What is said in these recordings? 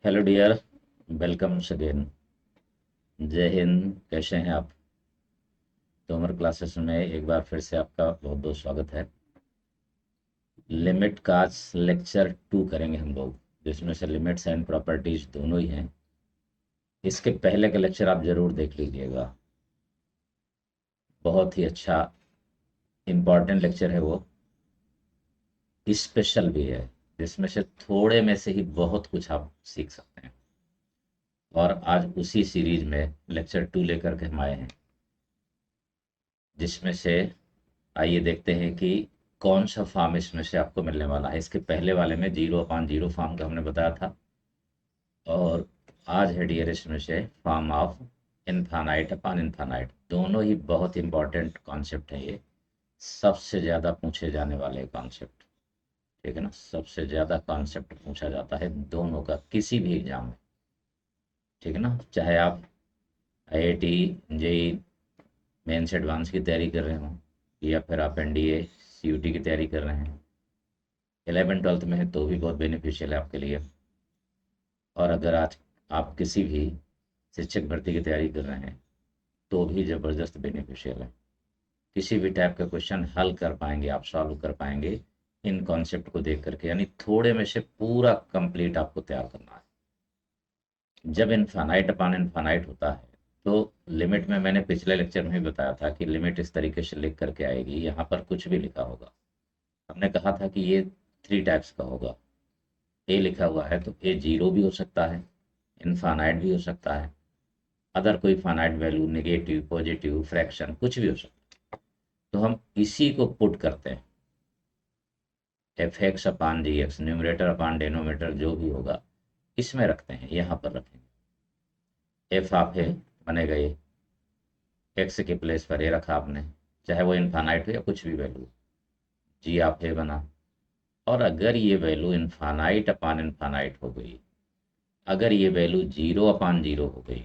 Hello dear, welcome again. जय हिंद। कैसे हैं आप? तोमर क्लासेस में एक बार फिर से आपका बहुत बहुत स्वागत है। लिमिट का लेक्चर 2 करेंगे हम लोग, जिसमें से लिमिट्स एंड प्रॉपर्टीज दोनों ही हैं। इसके पहले का लेक्चर आप जरूर देख लीजिएगा, बहुत ही अच्छा इम्पॉर्टेंट लेक्चर है वो, स्पेशल भी है, जिसमें से थोड़े में से ही बहुत कुछ आप सीख सकते हैं। और आज उसी सीरीज में लेक्चर 2 लेकर के हम आए हैं, जिसमें से आइए देखते हैं कि कौन सा फॉर्म इसमें से आपको मिलने वाला है। इसके पहले वाले में 0/0 फॉर्म का हमने बताया था, और आज है डियर इसमें से form of infinite upon infinite. दोनों ही बहुत इंपॉर्टेंट कॉन्सेप्ट हैं, ये सबसे ज़्यादा पूछे जाने वाले कॉन्सेप्ट। ठीक है ना, सबसे ज़्यादा कॉन्सेप्ट पूछा जाता है दोनों का किसी भी एग्जाम में। ठीक है ना, चाहे आप आईआईटी, जेई मेंस एडवांस की तैयारी कर रहे हो, या फिर आप एनडीए सीयूटी की तैयारी कर रहे हैं, 11th-12th में है तो भी बहुत बेनिफिशियल है आपके लिए। और अगर आज आप किसी भी शिक्षक भर्ती की तैयारी कर रहे हैं तो भी ज़बरदस्त बेनिफिशियल है। किसी भी टाइप का क्वेश्चन हल कर पाएंगे आप, सॉल्व कर पाएंगे इन कॉन्सेप्ट को देख करके, यानी थोड़े में से पूरा कंप्लीट आपको तैयार करना है। जब इनफानाइट अपॉन इनफानाइट होता है तो लिमिट में, मैंने पिछले लेक्चर में भी बताया था कि लिमिट इस तरीके से लिख करके आएगी, यहाँ पर कुछ भी लिखा होगा। हमने कहा था कि ये 3 टाइप्स का होगा। ए लिखा हुआ है तो ए जीरो भी हो सकता है, इनफानाइट भी हो सकता है, अदर कोई finite value, negative, positive, fraction, कुछ भी हो सकता है। तो हम इसी को पुट करते हैं, F x upon g x, numerator अपान डेनोमीटर जो भी होगा इसमें रखते हैं, यहाँ पर रखेंगे। एफ आप है बनेगा ये, एक्स के प्लेस पर ए रखा आपने, चाहे वो इनफानाइट हो या कुछ भी वैल्यू। जी आप है बना। और अगर ये वैल्यू इनफानाइट अपान इनफानाइट हो गई, अगर ये वैल्यू 0/0 हो गई,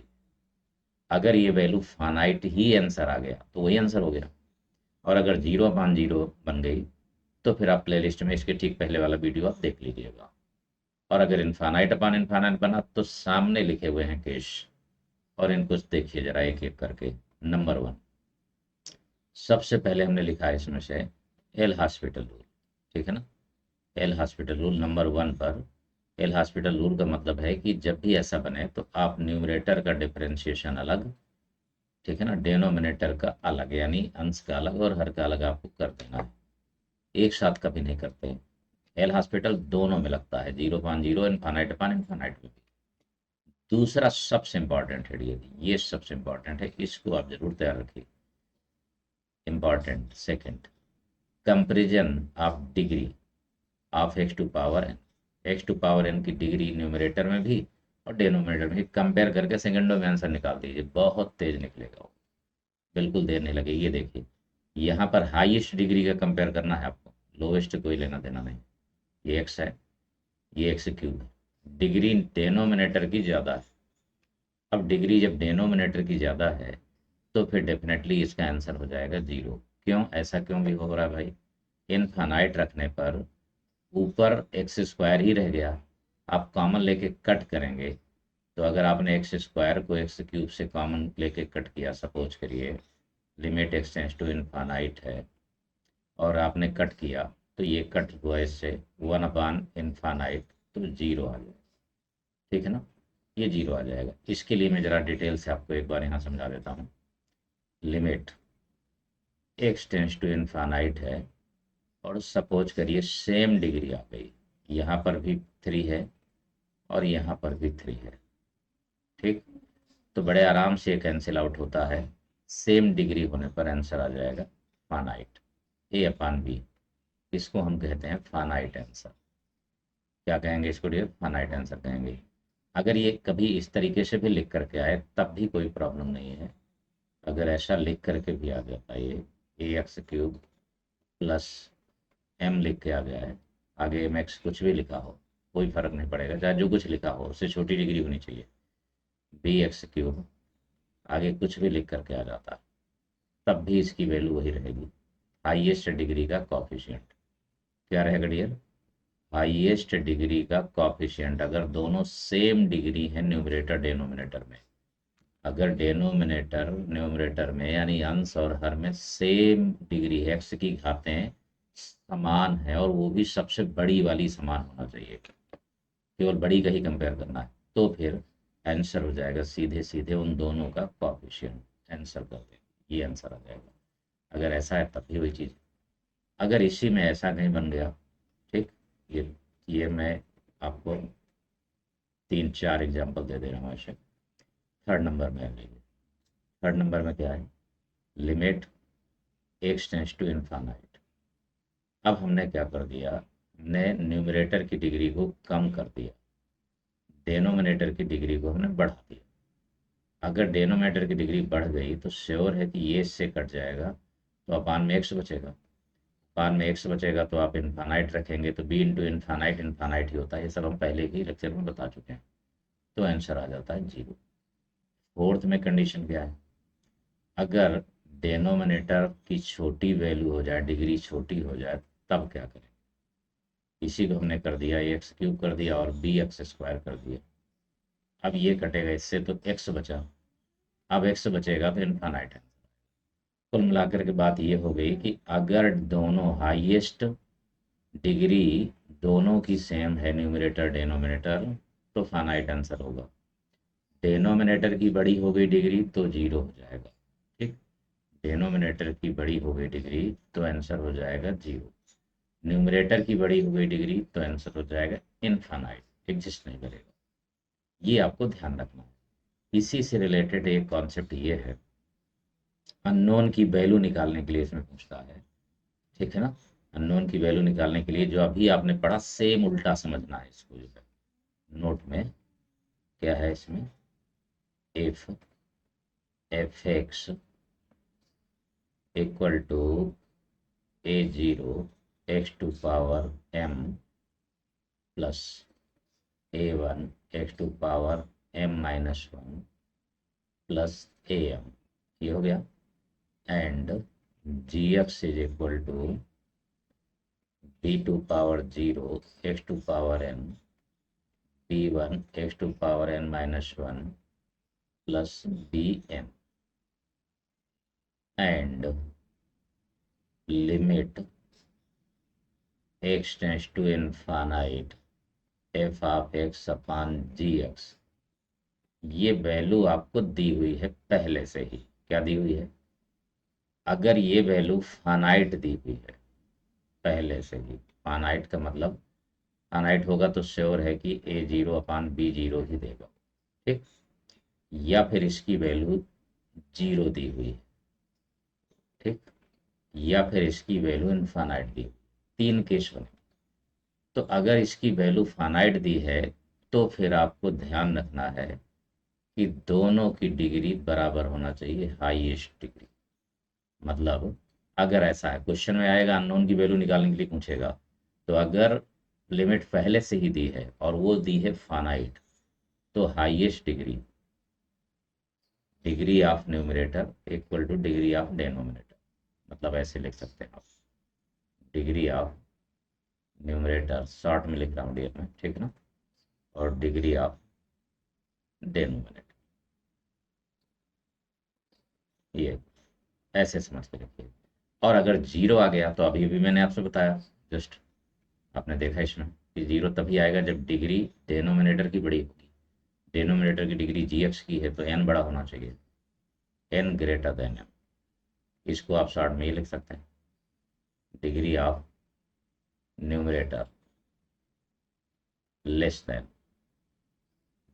अगर ये वैल्यू फानाइट ही आंसर आ गया तो वही आंसर हो गया। और अगर 0/0 बन गई तो फिर आप प्लेलिस्ट में इसके ठीक पहले वाला वीडियो आप देख लीजिएगा। और अगर इनफानाइट अपान इनफानाइट बना तो सामने लिखे हुए हैं केस, और इनको देखिए जरा एक एक करके। नंबर 1, सबसे पहले हमने लिखा है इसमें से एल हॉस्पिटल रूल। ठीक है ना, एल हॉस्पिटल रूल नंबर 1 पर। एल हॉस्पिटल रूल का मतलब है कि जब भी ऐसा बने तो आप न्यूमरेटर का डिफरेंशिएशन अलग, ठीक है ना, डेनोमिनेटर का अलग, यानी अंश का अलग और हर का अलग आपको कर देना है। एक साथ कभी नहीं करते। एल हॉस्पिटल दोनों में लगता है, 0/0, इनफानाइट अपान इनफानाइट में भी। दूसरा सबसे इंपॉर्टेंट है ये सबसे इंपॉर्टेंट है, इसको आप जरूर तैयार रखिए। Important second, comparison of degree of x to power n. X to power n की डिग्री न्यूमरेटर में भी और डिनोमिनेटर में भी कंपेयर करके सेकंडों में आंसर निकाल दीजिए, बहुत तेज निकलेगा वो, बिल्कुल देर नहीं लगेगी। ये देखिए, यहाँ पर हाईएस्ट डिग्री का कंपेयर करना है आपको, लोएस्ट कोई लेना देना नहीं। ये एक्स है, ये एक्स क्यूब है, डिग्री डेनोमिनेटर की ज़्यादा है। अब डिग्री जब डेनोमिनेटर की ज़्यादा है तो फिर डेफिनेटली इसका आंसर हो जाएगा 0। क्यों ऐसा, क्यों भी हो रहा है भाई? इनफानाइट रखने पर ऊपर एक्स स्क्वायर ही रह गया, आप कॉमन लेके कट करेंगे तो अगर आपने एक्स स्क्वायर को एक्स क्यूब से कॉमन लेके कट किया, सपोज करिए limit x tends to infinite है और आपने कट किया, तो ये कट हुआ इससे 1/इनफानाइट, तो 0 आ जाएगा। ठीक है ना, ये 0 आ जाएगा। इसके लिए मैं ज़रा डिटेल से आपको एक बार यहाँ समझा देता हूँ। Limit x tends to infinite है और सपोज करिए सेम डिग्री आ गई, यहाँ पर भी 3 है और यहाँ पर भी 3 है। ठीक, तो बड़े आराम से कैंसिल आउट होता है, सेम डिग्री होने पर आंसर आ जाएगा फानाइट, ए अपान बी। इसको हम कहते हैं फानाइट आंसर। क्या कहेंगे इसको डियर? फानाइट आंसर कहेंगे। अगर ये कभी इस तरीके से भी लिख करके आए तब भी कोई प्रॉब्लम नहीं है। अगर ऐसा लिख करके भी आ जाता है, ये ए एक्स क्यूब प्लस एम लिख के आ गया है, आगे एम एक्स कुछ भी लिखा हो कोई फर्क नहीं पड़ेगा, चाहे जो कुछ लिखा हो उससे छोटी डिग्री होनी चाहिए। बी एक्स क्यूब आगे कुछ भी लिख करके आ जाता है, तब भी इसकी वैल्यू वही रहेगी, हाईएस्ट डिग्री का कॉफिशिएंट। क्या रहेगा डियर? हाईएस्ट डिग्री का कॉफिशिएंट, अगर दोनों सेम डिग्री है न्यूमरेटर डेनोमिनेटर में, अगर डेनोमिनेटर न्यूमरेटर में यानी अंश और हर में सेम डिग्री है, एक्स की घातें समान है और वो भी सबसे बड़ी वाली समान होना चाहिए, केवल बड़ी का ही कंपेयर करना है, तो फिर आंसर हो जाएगा सीधे सीधे उन दोनों का कॉफिशिएंट आंसर कर देंगे, ये आंसर आ जाएगा। अगर ऐसा है तब भी वही चीज़, अगर इसी में ऐसा नहीं बन गया, ठीक, ये मैं आपको 3-4 एग्जाम्पल दे दे रहा हूँ ऐसे। थर्ड नंबर में लीजिए, थर्ड नंबर में क्या है, limit x tends to infinite. अब हमने क्या कर दिया, हमने न्यूमरेटर की डिग्री को कम कर दिया, डेनोमिनेटर की डिग्री को हमने बढ़ा दिया। अगर डेनोमिनेटर की डिग्री बढ़ गई तो श्योर है कि ये इससे कट जाएगा, तो अपान में एक्स बचेगा, अपान में एक्स बचेगा तो आप इनफाइनाइट रखेंगे तो बी इंटू इनफाइनाइट इनफाइनाइट ही होता है, ये सब हम पहले ही लेक्चर में बता चुके हैं, तो आंसर आ जाता है 0। फोर्थ में कंडीशन क्या है, अगर डेनोमिनेटर की छोटी वैल्यू हो जाए, डिग्री छोटी हो जाए, तब क्या करें, इसी को हमने कर दिया एक्स क्यूब कर दिया और बी एक्स स्क्वायर कर दिया। अब ये कटेगा इससे तो एक्स बचा, अब एक्स बचेगा तो इनफाइनाइट है। कुल मिलाकर के बात ये हो गई कि अगर दोनों हाईएस्ट डिग्री दोनों की सेम है, न्यूमरेटर डेनोमिनेटर, तो फाइनाइट आंसर होगा। डेनोमिनेटर की बड़ी हो गई डिग्री तो 0 हो जाएगा, ठीक, डेनोमिनेटर की बड़ी हो गई डिग्री तो आंसर हो जाएगा 0, न्यूमरेटर की बड़ी हो गई डिग्री तो आंसर हो जाएगा इनफाइनाइट, एग्जिस्ट नहीं करेगा। ये आपको ध्यान रखना है। इसी से रिलेटेड एक कॉन्सेप्ट ये है, अननोन की वैल्यू निकालने के लिए इसमें पूछता है, ठीक है ना, अननोन की वैल्यू निकालने के लिए जो अभी आपने पढ़ा सेम उल्टा समझना है इसको, जो है नोट में क्या है इसमें, if f x equal to a0 x to power m plus a1 x to power m-1 plus am, ये हो गया, and gx is equal to b to power 0 x to power n b1 x to power n-1 plus bm and limit x tends to infinite f of x upon g x. ये value आपको दी हुई है पहले से ही, क्या दी हुई है, अगर ये वैल्यू फाइनाइट दी हुई है पहले से ही, फाइनाइट का मतलब फाइनाइट होगा तो श्योर है कि a0 अपान b0 ही देगा, ठीक, या फिर इसकी वैल्यू 0 दी हुई है, ठीक, या फिर इसकी वैल्यू इनफाइनाइट दी, तीन केस बने। तो अगर इसकी वैल्यू फाइनाइट दी है तो फिर आपको ध्यान रखना है कि दोनों की डिग्री बराबर होना चाहिए, हाईएस्ट डिग्री। मतलब अगर ऐसा है, क्वेश्चन में आएगा अननोन की वैल्यू निकालने के लिए पूछेगा, तो अगर लिमिट पहले से ही दी है और वो दी है फाइनाइट, तो highest degree, degree of numerator equal two degree of denominator, मतलब ऐसे लिख सकते हैं आप, डिग्री ऑफ न्यूमरेटर शॉर्ट में लिख रहा हूँ डियर में, ठीक ना, और डिग्री ऑफ डेनोमिनेटर, ये ऐसे समझ के रखिए। और अगर 0 आ गया तो अभी अभी मैंने आपसे बताया, जस्ट आपने देखा इसमें कि 0 तभी आएगा जब डिग्री डेनोमिनेटर की बड़ी होगी, डेनोमिनेटर की डिग्री जी एक्स की है तो एन बड़ा होना चाहिए, एन ग्रेटर देन एम। इसको आप शॉर्ट में ये लिख सकते हैं, degree of numerator less than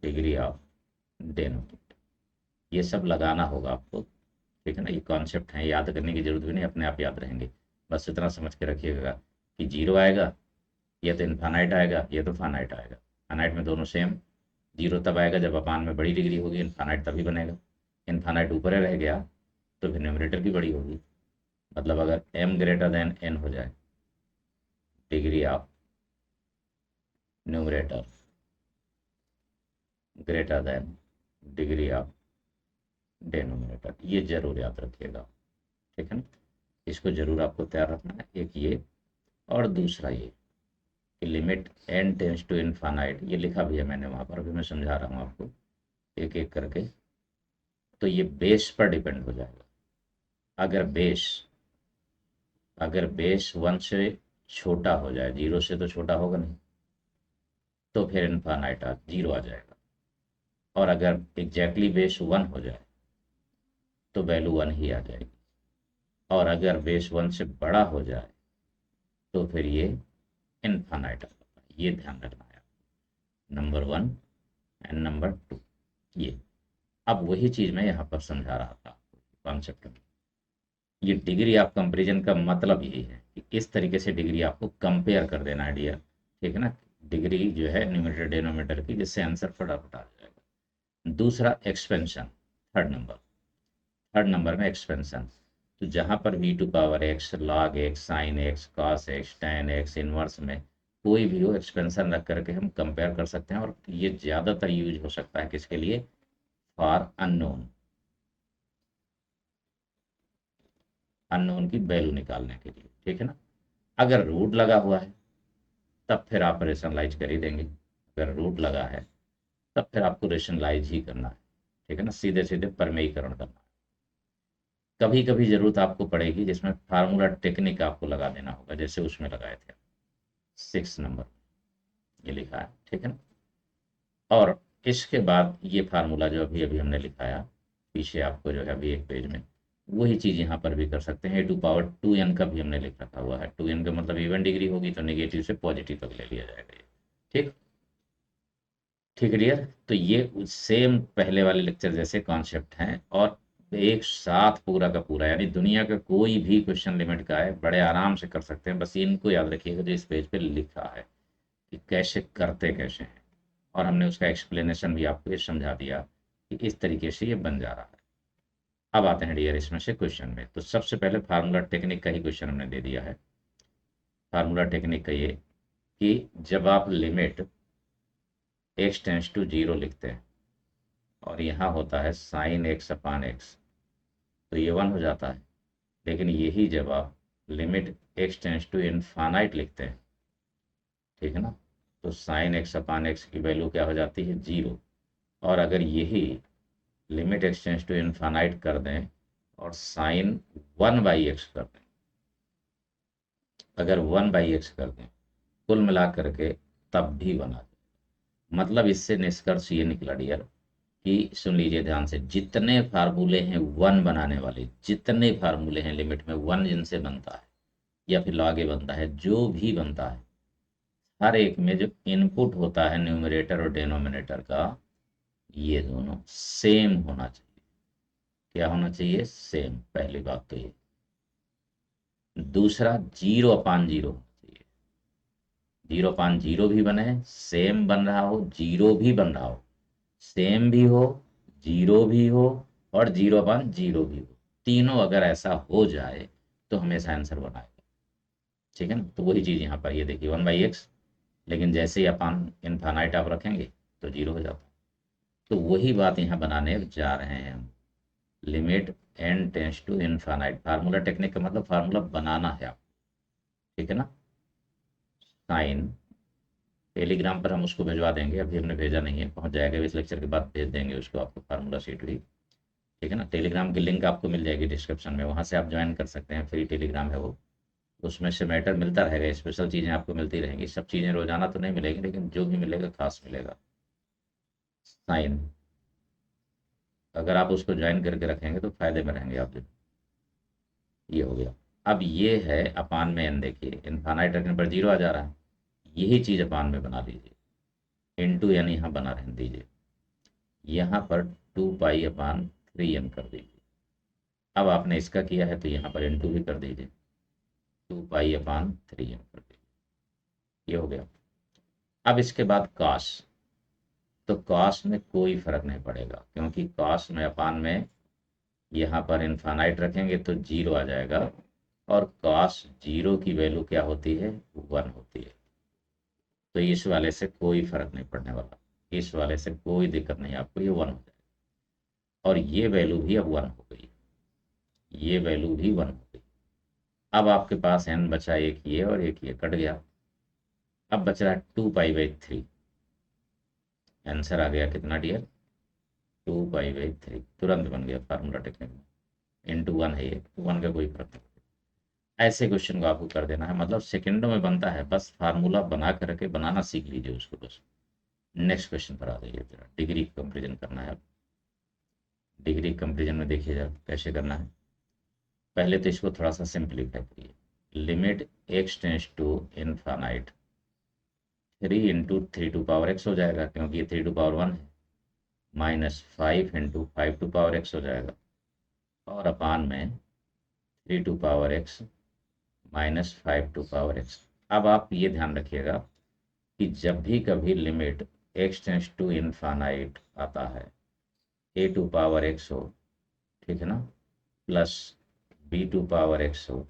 degree of denominator. ये सब लगाना होगा आपको, ठीक है ना, ये कॉन्सेप्ट है, याद करने की जरूरत भी नहीं, अपने आप याद रहेंगे। बस इतना समझ के रखिएगा कि 0 आएगा या तो इनफाइनाइट आएगा या तो फाइनाइट आएगा, फाइनाइट में दोनों सेम, 0 तब आएगा जब अपान में बड़ी डिग्री होगी, इनफाइनाइट तभी बनेगा, इनफाइनाइट ऊपर रह गया तो फिर न्यूमरेटर की बड़ी होगी, मतलब अगर m ग्रेटर देन n हो जाए, degree of numerator greater than degree of denominator, ये जरूर याद रखिएगा, ठीक है ना, इसको जरूर आपको तैयार रखना है, एक ये और दूसरा ये, कि limit n tends to infinite, ये लिखा भी है मैंने वहाँ पर, अभी मैं समझा रहा हूँ आपको एक एक करके। तो ये बेस पर डिपेंड हो जाएगा। अगर बेस अगर बेस 1 से छोटा हो जाए, 0 से तो छोटा होगा नहीं, तो फिर इनफाइनाइट 0 आ जाएगा। और अगर एग्जैक्टली बेस 1 हो जाए तो वैल्यू 1 ही आ जाएगी। और अगर बेस 1 से बड़ा हो जाए तो फिर ये इनफाइनाइट आ जाएगा। ये ध्यान रखना है, नंबर 1 एंड नंबर 2 ये। अब वही चीज़ मैं यहाँ पर समझा रहा था कॉन्सेप्ट में। ये डिग्री ऑफ कंपेरिजन का मतलब यही है कि इस तरीके से डिग्री आपको कंपेयर कर देना है डियर, ठीक है ना। डिग्री जो है न्यूमरेटर डिनोमिनेटर की, जिससे आंसर फटाफट आ जाएगा। दूसरा एक्सपेंशन, थर्ड नंबर में एक्सपेंशन। तो जहाँ पर v to power x, log x, sine x, cos x, tan x, inverse में कोई भी हो, एक्सपेंशन रख करके हम कंपेयर कर सकते हैं। और ये ज़्यादातर यूज हो सकता है किसके लिए? फॉर अननोन की वैल्यू निकालने के लिए, ठीक है ना। अगर रूट लगा हुआ है तब फिर आप रेशनलाइज कर ही देंगे। अगर रूट लगा है तब फिर आपको रेशनलाइज ही करना है, ठीक है ना, सीधे सीधे परमेयीकरण करना है। कभी कभी जरूरत आपको पड़ेगी जिसमें फार्मूला टेक्निक आपको लगा देना होगा, जैसे उसमें लगाए थे 6 नंबर, ये लिखा है, ठीक है ना। और इसके बाद ये फार्मूला जो अभी अभी हमने लिखाया पीछे आपको जो है अभी एक पेज में, वही चीज़ यहाँ पर भी कर सकते हैं। a⁴ 2n का भी हमने लिख रखा हुआ है। 2n का मतलब इवन डिग्री होगी तो नेगेटिव से पॉजिटिव तक ले लिया जाएगा ये, ठीक। ठीक है डियर, तो ये सेम पहले वाले लेक्चर जैसे कॉन्सेप्ट हैं, और एक साथ पूरा का पूरा, यानी दुनिया का कोई भी क्वेश्चन लिमिट का है बड़े आराम से कर सकते हैं। बस इनको याद रखिएगा जो इस पेज पे लिखा है कि कैसे करते कैसे हैं, और हमने उसका एक्सप्लेनेशन भी आपको ये समझा दिया कि इस तरीके से ये बन जा रहा है। अब आते हैं डियर इसमें से क्वेश्चन में। तो सबसे पहले फार्मूला टेक्निक का ही क्वेश्चन हमने दे दिया है। फार्मूला टेक्निक का ये कि जब आप लिमिट x टेंस टू 0 लिखते हैं और यहाँ होता है साइन एक्स अपान एक्स, तो ये 1 हो जाता है। लेकिन यही जब आप limit x tends to infinite लिखते हैं, ठीक है ना, तो साइन एक्स अपान एक्स की वैल्यू क्या हो जाती है? 0। और अगर यही limit x tends to infinite कर दें और साइन 1/x कर दें, अगर 1/x कर दें कुल मिला करके, तब भी बना दे। मतलब इससे निष्कर्ष ये निकला डियर कि सुन लीजिए ध्यान से, जितने फार्मूले हैं 1 बनाने वाले, जितने फार्मूले हैं लिमिट में 1 जिनसे बनता है या फिर लॉग ए बनता है, जो भी बनता है, हर एक में जो इनपुट होता है न्यूमरेटर और डिनोमिनेटर का, ये दोनों सेम होना चाहिए। क्या होना चाहिए? सेम। पहली बात तो ये। दूसरा, 0/0 होना चाहिए। 0/0 भी बने, सेम बन रहा हो, 0 भी बन रहा हो, सेम भी हो, 0 भी हो, और 0/0 भी हो। तीनों अगर ऐसा हो जाए तो हमेशा आंसर बनाएगा, ठीक है ना। तो वही चीज़ यहाँ पर ये देखिए 1/x, लेकिन जैसे ही अपान इनफाइनाइट आप रखेंगे तो 0 हो जाता है। तो वही बात यहाँ बनाने जा रहे हैं हम। Limit n tends to infinite, formula technique का मतलब फार्मूला बनाना है आप, ठीक है ना। साइन, टेलीग्राम पर हम उसको भिजवा देंगे, अभी हमने भेजा नहीं है, पहुंच जाएगा इस लेक्चर के बाद भेज देंगे उसको आपको, फार्मूला शीट भी, ठीक है ना। टेलीग्राम की लिंक आपको मिल जाएगी डिस्क्रिप्शन में, वहाँ से आप ज्वाइन कर सकते हैं, फ्री टेलीग्राम है वो। उसमें से मैटर मिलता रहेगा, स्पेशल चीज़ें आपको मिलती रहेंगी। सब चीज़ें रोजाना तो नहीं मिलेगी, लेकिन जो भी मिलेगा खास मिलेगा। साइन, अगर आप उसको ज्वाइन करके रखेंगे तो फायदे में रहेंगे आप। ये हो गया। अब ये है अपान में n, देखिए इनफाइनाइट रखने पर 0 आ जा रहा है, यही चीज़ अपान में बना लीजिए, इंटू यानी यहाँ बना रहने दीजिए, यहाँ पर 2π/3n कर दीजिए। अब आपने इसका किया है तो यहाँ पर इंटू भी कर दीजिए, 2π/3n कर दीजिए। ये हो गया। अब इसके बाद कॉस, तो कॉस में कोई फर्क नहीं पड़ेगा, क्योंकि कॉस में अपान में यहाँ पर इनफाइनाइट रखेंगे तो 0 आ जाएगा, और कॉस 0 की वैल्यू क्या होती है? 1 होती है। तो इस वाले से कोई फर्क नहीं पड़ने वाला, इस वाले से कोई दिक्कत नहीं, आपको ये 1 हो जाएगा। और ये वैल्यू भी अब 1 हो गई, ये वैल्यू भी 1 हो गई। अब आपके पास n बचा एक ये और एक ये, कट गया। अब बच रहा है 2π/3। आंसर आ गया कितना डियर? 2π/3। तुरंत बन गया फार्मूला टेक्निक में। इंटू वन है ये, वन का कोई फर्क नहीं। ऐसे क्वेश्चन को आपको कर देना है, मतलब सेकंडों में बनता है, बस फार्मूला बना करके बनाना सीख लीजिए उसको बस। नेक्स्ट क्वेश्चन पर आ जाइए जरा, डिग्री कंपेरिजन करना है अब। डिग्री कंपेरिजन में देखिएगा कैसे करना है। पहले तो इसको थोड़ा सा सिंप्लीफाई करिए। Limit x tends to infinite 3 × 3 to power x हो जाएगा, क्योंकि ये 3 टू पावर 1 है, -5 × 5 टू पावर x हो जाएगा, और अपान में 3 to power x -5 to power x। अब आप ये ध्यान रखिएगा कि जब भी कभी limit x tends to infinite आता है, a टू पावर x हो, ठीक है ना, plus b to power x हो,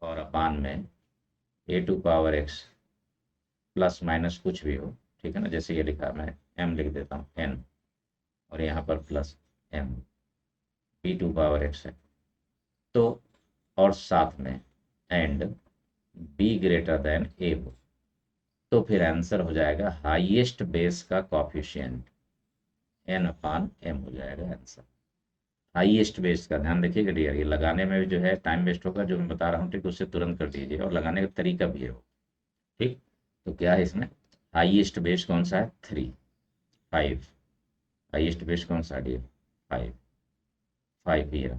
और अपान में a to power x plus minus कुछ भी हो, ठीक है ना, जैसे ये लिखा, मैं m लिख देता हूँ n, और यहाँ पर plus m, b to power x है तो, और साथ में and b greater than a हो, तो फिर आंसर हो जाएगा हाईएस्ट बेस का कॉफिशिएंट n/m हो जाएगा आंसर। हाईएस्ट बेस का ध्यान रखिएगा डियर, ये लगाने में भी जो है टाइम वेस्ट होगा, जो मैं बता रहा हूँ ठीक उससे तुरंत कर दीजिए, और लगाने का तरीका भी है वो, ठीक। तो क्या है इसमें, हाईएस्ट बेस कौन सा है? 3, 5। हाईएस्ट बेस कौन सा डियर? 5, 5 ये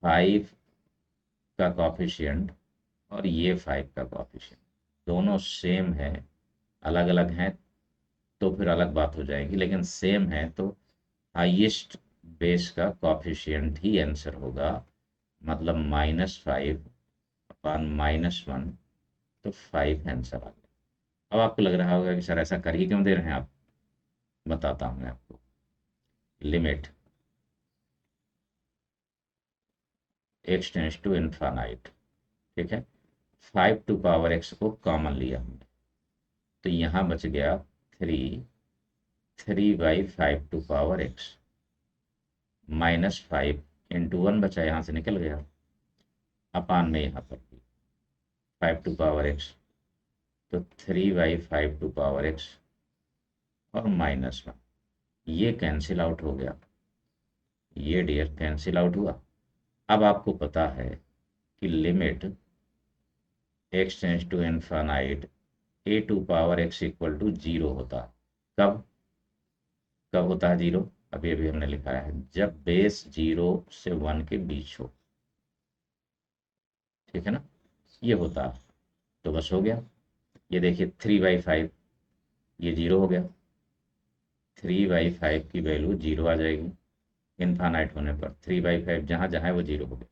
5 का कॉफिशिएंट, और ये 5 का कॉफिशिएंट, दोनों सेम है, अलग अलग हैं तो फिर अलग बात हो जाएगी, लेकिन सेम है तो हाईएस्ट बेस का कॉफिशिएंट ही आंसर होगा, मतलब -5/-1, तो 5 आंसर आ गया। अब आपको लग रहा होगा कि सर ऐसा कर ही क्यों दे रहे हैं आप, बताता हूँ मैं आपको। Limit x tends to infinite, ठीक है, 5 टू पावर x को कॉमन लिया हमने, तो यहाँ बच गया 3 टू पावर x, -5 × 1 बचा, यहाँ से निकल गया, अपान में यहाँ पर 5 टू पावर x, तो 3/5 टू पावर x, और -1, ये कैंसिल आउट हो गया, ये डियर कैंसिल आउट हुआ। अब आपको पता है कि limit x tends to infinite a to power x equal to 0 होता है। कब कब होता है 0? अभी अभी हमने लिखा है, जब बेस 0 से 1 के बीच हो, ठीक है ना, ये होता है। तो बस हो गया, ये देखिए 3/5, ये 0 हो गया, 3/5 की वैल्यू 0 आ जाएगी, इनफाइनाइट होने पर 3/5 जहाँ जहाँ है वो 0 हो गया,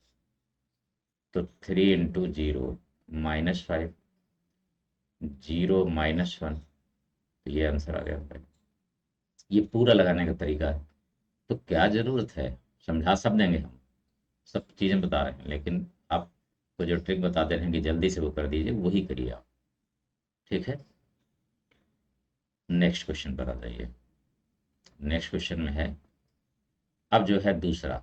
तो 3 × 0 -5, 0 -1, तो ये आंसर आ गया भाई। ये पूरा लगाने का तरीका है, तो क्या ज़रूरत है, समझा सब देंगे हम, सब चीज़ें बता रहे हैं, लेकिन आपको जो ट्रिक बता दे रहे हैं कि जल्दी से वो कर दीजिए, वही करिए आप, ठीक है। नेक्स्ट क्वेश्चन पर आ जाइए। नेक्स्ट क्वेश्चन में है, अब जो है दूसरा,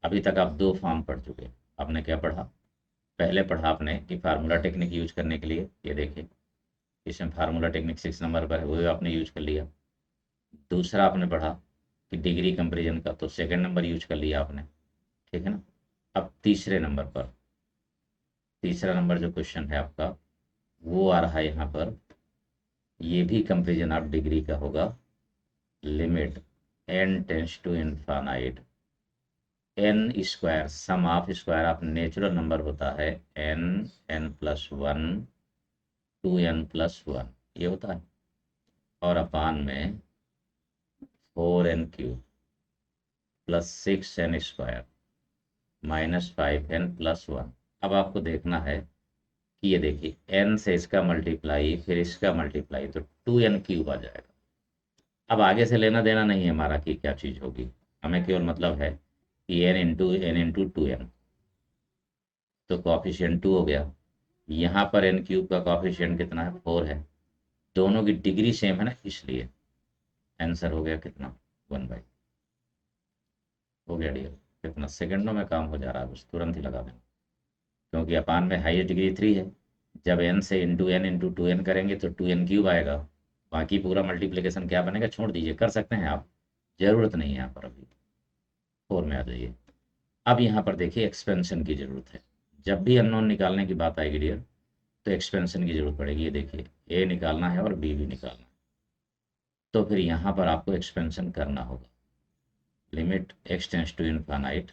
अभी तक आप 2 फॉर्म पढ़ चुके हैं। आपने क्या पढ़ा? पहले पढ़ा आपने कि फार्मूला टेक्निक यूज करने के लिए, ये देखिए इसमें फार्मूला टेक्निक 6 नंबर पर है, वो आपने यूज कर लिया। दूसरा आपने पढ़ा कि डिग्री कंपेरिजन का, तो सेकंड नंबर यूज कर लिया आपने, ठीक है ना। अब तीसरे नंबर पर, तीसरा नंबर जो क्वेश्चन है आपका, वो आ रहा है यहाँ पर, ये भी कंपेरिजन ऑफ डिग्री का होगा। Limit n tends to infinite n², sum of square of natural number होता है n, n+1, 2n+1, ये होता है, और अपान में 4n³ प्लस 6n² -5n+1। अब आपको देखना है कि ये देखिए n से इसका मल्टीप्लाई, फिर इसका मल्टीप्लाई, तो 2n³ आ जाएगा। अब आगे से लेना देना नहीं है हमारा कि क्या चीज़ होगी, हमें केवल मतलब है कि n × 2n, तो कॉफिशिएंट 2 हो गया। यहाँ पर n³ का कॉफिशिएंट कितना है? 4 है। दोनों की डिग्री सेम है ना, इसलिए आंसर हो गया कितना? 1/। हो गया डियर, कितना सेकंडों में काम हो जा रहा है, बस तुरंत ही लगा देना, क्योंकि अपान में हाईएस्ट डिग्री 3 है, जब n से इंटू 2n करेंगे तो 2n³ आएगा। बाकी पूरा मल्टीप्लिकेशन क्या बनेगा छोड़ दीजिए, कर सकते हैं आप, जरूरत नहीं है यहाँ पर। अभी 4 में आ जाइए। अब यहाँ पर देखिए एक्सपेंशन की जरूरत है। जब भी अननोन निकालने की बात आएगी डियर, तो एक्सपेंशन की जरूरत पड़ेगी। ये देखिए ए निकालना है और बी भी निकालना है, तो फिर यहाँ पर आपको एक्सपेंशन करना होगा। Limit x tends to infinite,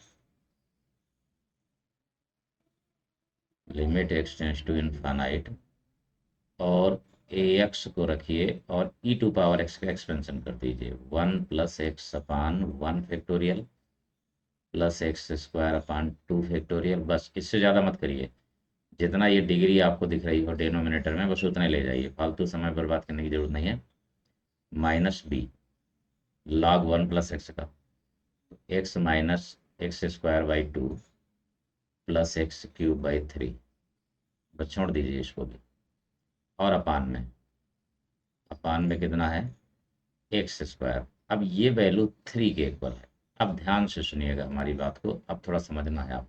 limit x tends to infinite, और ax को रखिए और e⁻x का एक्सपेंशन कर दीजिए। 1 + x अपान 1 फैक्टोरियल प्लस x² अपान 2 फैक्टोरियल। बस इससे ज़्यादा मत करिए। जितना ये डिग्री आपको दिख रही हो डिनोमिनेटर में, बस उतने ले जाइए, फालतू समय बर्बाद करने की जरूरत नहीं है। माइनस बी log 1 + x का, x minus x²/2 plus x³/3, बस छोड़ दीजिए इसको भी। और अपान में कितना है x²। अब ये वैल्यू 3 के इक्वल है। अब ध्यान से सुनिएगा हमारी बात को, अब थोड़ा समझना है आप।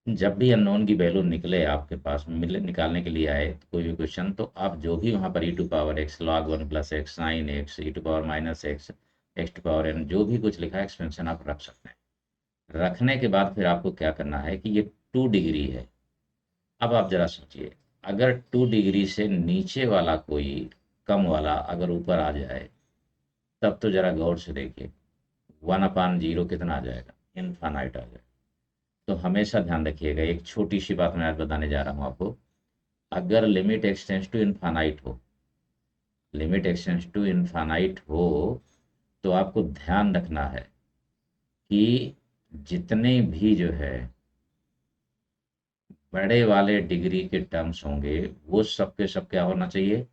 जब भी अननोन की वैल्यू निकले आपके पास, मिले निकालने के लिए आए कोई भी क्वेश्चन, तो आप जो भी वहाँ पर e⁻x log 1 + x sin x e⁻−x x⁻n जो भी कुछ लिखा है एक्सपेंशन आप रख सकते हैं। रखने के बाद फिर आपको क्या करना है कि ये 2 डिग्री है। अब आप जरा सोचिए, अगर 2 डिग्री से नीचे वाला कोई कम वाला अगर ऊपर आ जाए, तब तो जरा गौर से देखिए 1/0 कितना आ जाएगा, इनफाइनाइट आ जाएगा। तो हमेशा ध्यान रखिएगा, एक छोटी सी बात मैं आज बताने जा रहा हूँ आपको। अगर limit x tends to infinite हो, limit x tends to infinite हो, तो आपको ध्यान रखना है कि जितने भी जो है बड़े वाले डिग्री के टर्म्स होंगे, वो सबके सब क्या होना चाहिए,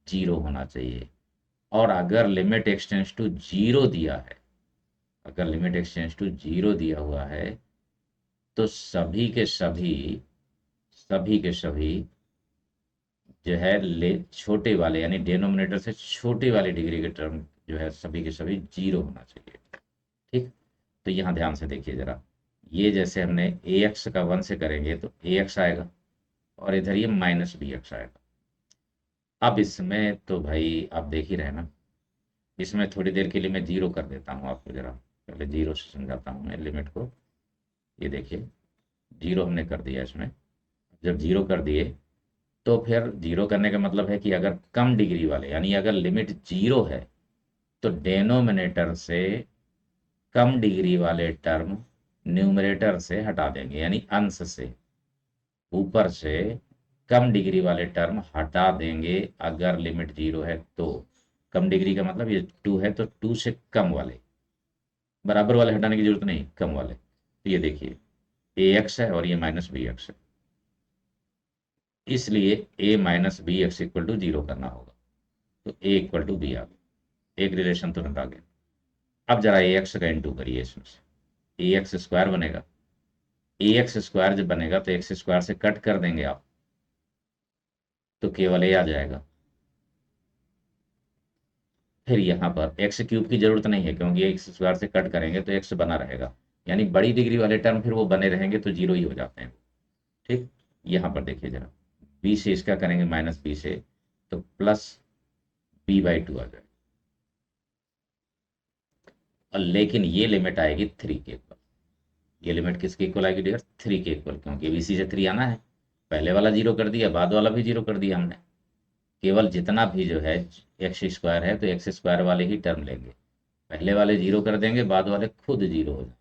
0 होना चाहिए। और अगर लिमिट x टेंस टू 0 दिया है, अगर लिमिट x टेंस टू 0 दिया हुआ है, तो सभी के सभी जो है ले छोटे वाले यानी डिनोमिनेटर से छोटी वाली डिग्री के टर्म जो है सभी के सभी 0 होना चाहिए। ठीक, तो यहाँ ध्यान से देखिए जरा, ये जैसे हमने ax का 1 से करेंगे तो ax आएगा, और इधर ये -bx आएगा। अब इसमें तो भाई आप देख ही रहे ना, इसमें थोड़ी देर के लिए मैं 0 कर देता हूँ आपको, जरा पहले 0 से समझाता हूँ मैं लिमिट को। ये देखिए 0 हमने कर दिया इसमें। जब 0 कर दिए, तो फिर 0 करने का मतलब है कि अगर कम डिग्री वाले यानी अगर लिमिट 0 है, तो डेनोमिनेटर से कम डिग्री वाले टर्म न्यूमरेटर से हटा देंगे, यानी अंश से ऊपर से कम डिग्री वाले टर्म हटा देंगे। अगर लिमिट 0 है तो कम डिग्री का मतलब ये 2 है, तो 2 से कम वाले, बराबर वाले हटाने की जरूरत नहीं, कम वाले। तो ये देखिए ax है और ये -bx है, इसलिए a-bx = 0 करना होगा। तो a = b आ गया, एक रिलेशन तुरंत आ गया। अब जरा ax का इंटू करिए इसमें से, ax² बनेगा। ax² जब बनेगा तो x² से कट कर देंगे आप, तो केवल a आ जाएगा। फिर यहाँ पर x³ की जरूरत नहीं है, क्योंकि x² से कट करेंगे तो x बना रहेगा, यानी बड़ी डिग्री वाले टर्म फिर वो बने रहेंगे, तो 0 ही हो जाते हैं। ठीक, यहाँ पर देखिए जरा, b से इसका करेंगे -b से, तो +b/2 आ जाएगा। और लेकिन ये लिमिट आएगी 3 के इक्वल। ये लिमिट किसके इक्वल आएगी डियर, 3 के इक्वल, क्योंकि bc से 3 आना है। पहले वाला 0 कर दिया, बाद वाला भी 0 कर दिया हमने। केवल जितना भी जो है x² है, तो x² वाले ही टर्म लेंगे। पहले वाले 0 कर देंगे, बाद वाले खुद 0 हो जाए।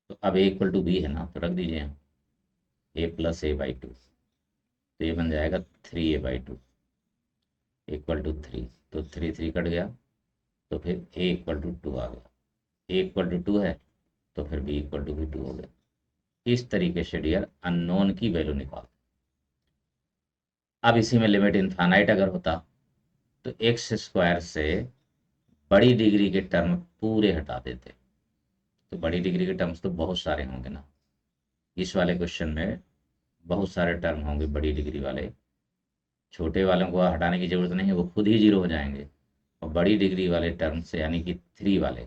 तो अब a = b है ना, तो रख दीजिए हम a + a/2, तो ये बन जाएगा 3a/2 = 3। तो 3 3 कट गया, तो फिर a = 2 आ गया। a = 2 है, तो फिर b = भी 2 हो गया। इस तरीके से डियर अननोन की वैल्यू निकाल। अब इसी में लिमिट इनफाइनाइट अगर होता, तो x² से बड़ी डिग्री के टर्म पूरे हटा देते। तो बड़ी डिग्री के टर्म्स तो बहुत सारे होंगे ना, इस वाले क्वेश्चन में बहुत सारे टर्म होंगे बड़ी डिग्री वाले। छोटे वालों को हटाने की जरूरत नहीं है, वो खुद ही 0 हो जाएंगे। और बड़ी डिग्री वाले टर्म से यानी कि 3 वाले,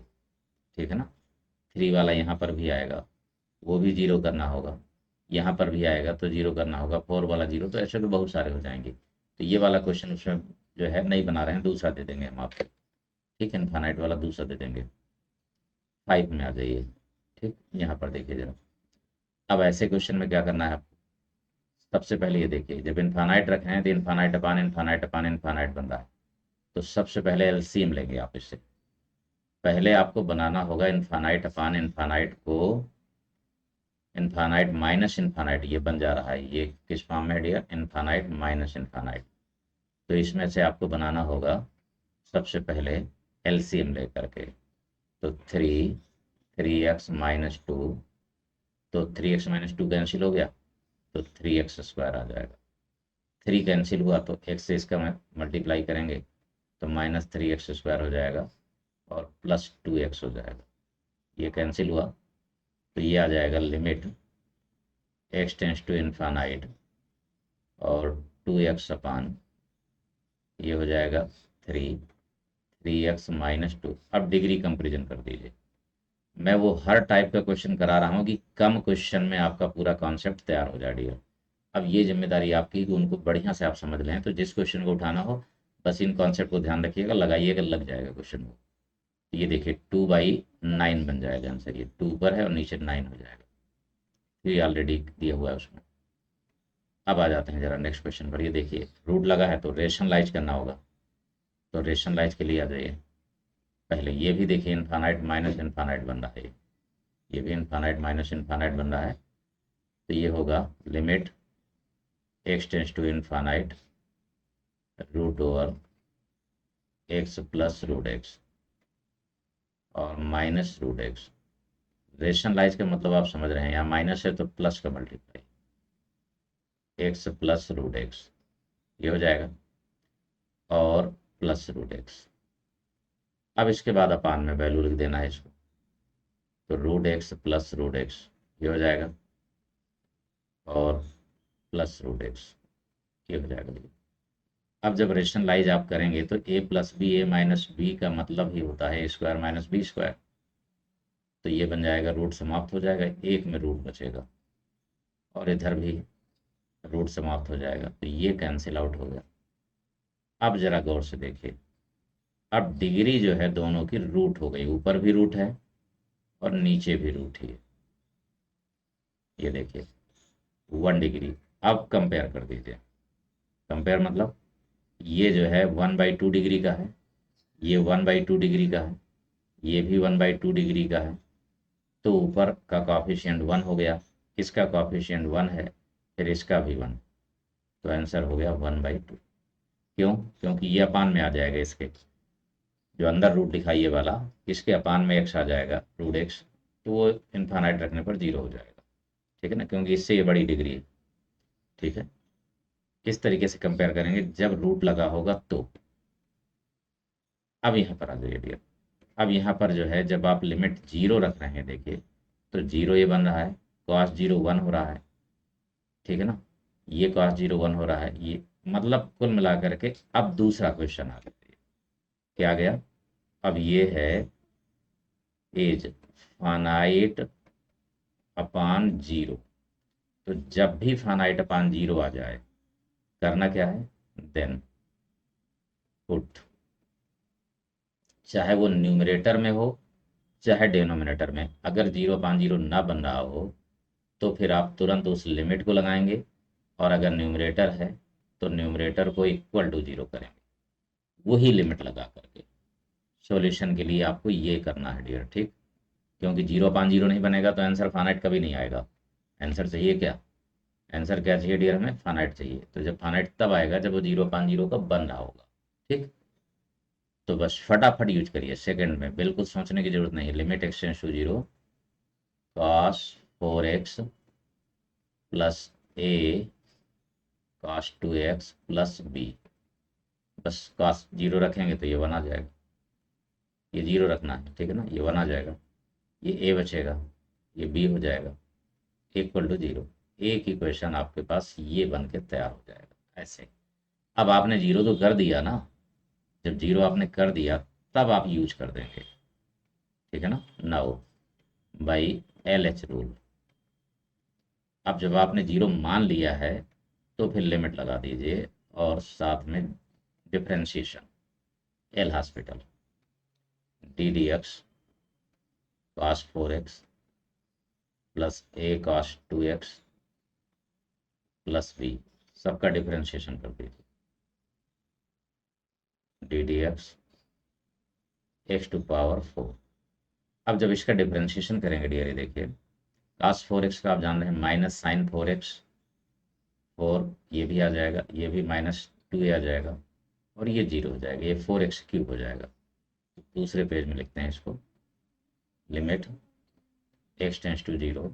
ठीक है ना, 3 वाला यहाँ पर भी आएगा, वो भी 0 करना होगा। यहाँ पर भी आएगा तो जीरो करना होगा, 4 वाला जीरो, तो ऐसे तो बहुत सारे हो जाएंगे। तो ये वाला क्वेश्चन उसमें जो है नहीं बना रहे हैं, दूसरा दे देंगे हम आपको। ठीक है, इनफाइनाइट वाला दूसरा दे देंगे। 5 में आ जाइए। ठीक, यहाँ पर देखिए जरा। अब ऐसे क्वेश्चन में क्या करना है आपको, सबसे पहले ये देखिए, जब इनफाइनाइट रखे हैं तो इनफाइनाइट अपान इनफाइनाइट अपान इनफाइनाइट बन रहा है। तो सबसे पहले एलसीएम लेंगे आप इससे। पहले आपको बनाना होगा इनफाइनाइट अपान इनफाइनाइट को इनफाइनाइट माइनस इनफाइनाइट, ये बन जा रहा है। ये किस फॉर्म में है डियर, इनफाइनाइट माइनस इनफाइनाइट। तो इसमें से आपको बनाना होगा सबसे पहले एलसीएम लेकर के। तो 3x-2, तो 3x-2 कैंसिल हो गया, तो 3x² आ जाएगा। 3 कैंसिल हुआ तो x से इसका मल्टीप्लाई करेंगे तो -3x² हो जाएगा और +2x हो जाएगा। ये कैंसिल हुआ तो ये आ जाएगा limit x tends to infinite और 2x अपान ये हो जाएगा 3x-2। अब डिग्री कंपेरिजन कर दीजिए। मैं वो हर टाइप का क्वेश्चन करा रहा हूँ कि कम क्वेश्चन में आपका पूरा कॉन्सेप्ट तैयार हो जाए डियर। अब ये जिम्मेदारी आपकी कि उनको बढ़िया से आप समझ लें। तो जिस क्वेश्चन को उठाना हो बस इन कॉन्सेप्ट को ध्यान रखिएगा, लगाइएगा, लग जाएगा क्वेश्चन को। ये देखिए 2/9 बन जाएगा आंसर। ये 2 पर है और नीचे 9 हो जाएगा। ये ऑलरेडी दिया हुआ है उसमें। अब आ जाते हैं जरा नेक्स्ट क्वेश्चन पर। ये देखिए रूट लगा है तो रेशनलाइज करना होगा। तो रेशनलाइज के लिए आ जाइए। पहले ये भी देखिए इनफाइनाइट माइनस इनफाइनाइट बन रहा है, ये भी इनफाइनाइट माइनस इनफाइनाइट बन रहा है। तो ये होगा limit x tends to infinite √x plus √x और माइनस √x। रेशनलाइज का मतलब आप समझ रहे हैं, यहाँ माइनस है तो प्लस का मल्टीप्लाई, x प्लस √x ये हो जाएगा और प्लस √x। अब इसके बाद अपान में वैल्यू लिख देना है इसको। तो √x प्लस √x ये हो जाएगा और प्लस √x ये हो जाएगा। अब जब रेशनलाइज आप करेंगे तो a plus B, A minus B का मतलब ही होता है a² माइनस b²। तो ये बन जाएगा, रूट समाप्त हो जाएगा, एक में रूट बचेगा और इधर भी रूट समाप्त हो जाएगा, तो ये कैंसिल आउट हो गया। अब जरा गौर से देखिए, अब डिग्री जो है दोनों की रूट हो गई, ऊपर भी रूट है और नीचे भी रूट ही है। ये देखिए 1 डिग्री। अब कंपेयर कर दीजिए। कंपेयर मतलब ये जो है 1/2 डिग्री का है, ये 1/2 डिग्री का है, ये भी 1/2 डिग्री का है। तो ऊपर का कॉफिशिएंट 1 हो गया, इसका कॉफिशिएंट 1 है, फिर इसका भी 1। तो आंसर हो गया 1/2। क्यों? क्योंकि ये अपान में आ जाएगा, इसके जो अंदर रूट लिखा ये वाला, इसके अपान में x आ जाएगा √x, तो वो इनफाइनाइट रखने पर 0 हो जाएगा। ठीक है ना, क्योंकि इससे ये बड़ी डिग्री है। ठीक है, इस तरीके से कंपेयर करेंगे जब रूट लगा होगा तो। अब यहाँ पर आ जाइए डियर। अब यहाँ पर जो है जब आप लिमिट 0 रख रहे हैं, देखिए तो 0 ये बन रहा है, cos 0 1 हो रहा है। ठीक है ना, ये cos 0 1 हो रहा है। ये मतलब कुल मिला करके अब दूसरा क्वेश्चन आ गया। क्या गया? अब ये है एज फानाइट अपान 0। तो जब भी फानाइट अपान 0 आ जाए करना क्या है, देन पुट, चाहे वो न्यूमरेटर में हो चाहे डिनोमिनेटर में। अगर 0/0 ना बन रहा हो तो फिर आप तुरंत उस लिमिट को लगाएंगे, और अगर न्यूमरेटर है तो न्यूमरेटर को इक्वल टू 0 करेंगे, वही लिमिट लगा करके। सॉल्यूशन के लिए आपको ये करना है डियर। ठीक, क्योंकि 0/0 नहीं बनेगा तो आंसर फाइनाइट कभी नहीं आएगा। आंसर चाहिए क्या? आंसर क्या चाहिए डियर? हमें फाइनाइट चाहिए। तो जब फाइनाइट तब आएगा जब वो 0/0 का बन रहा होगा। ठीक, तो बस फटाफट यूज करिए, सेकंड में, बिल्कुल सोचने की जरूरत नहीं है। Limit x tends to 0 cos 4x plus a cos 2x plus b। बस cos 0 रखेंगे तो ये 1 आ जाएगा, ये 0 रखना है। ठीक है ना, ये 1 आ जाएगा, ये a बचेगा, ये b हो जाएगा, इक्वल टू 0। एक इक्वेशन आपके पास ये बन के तैयार हो जाएगा ऐसे। अब आपने 0 तो कर दिया ना, जब 0 आपने कर दिया तब आप यूज कर देंगे। ठीक है ना, नाउ बाई LH रूल। अब जब आपने जीरो मान लिया है तो फिर लिमिट लगा दीजिए और साथ में differentiation L Hospital d d x cos 4x plus a cos 2x plus b, सबका डिफ्रेंशिएशन कर दीजिए d d x to power 4। अब जब इसका डिफ्रेंशिएशन करेंगे डियर, ये देखिए cos 4x का आप जान रहे हैं माइनस साइन 4x, 4 ये भी आ जाएगा, ये भी माइनस 2a आ जाएगा और ये जीरो हो जाएगा, ये 4x क्यूब हो जाएगा। दूसरे पेज में लिखते हैं इसको, limit x tends to zero,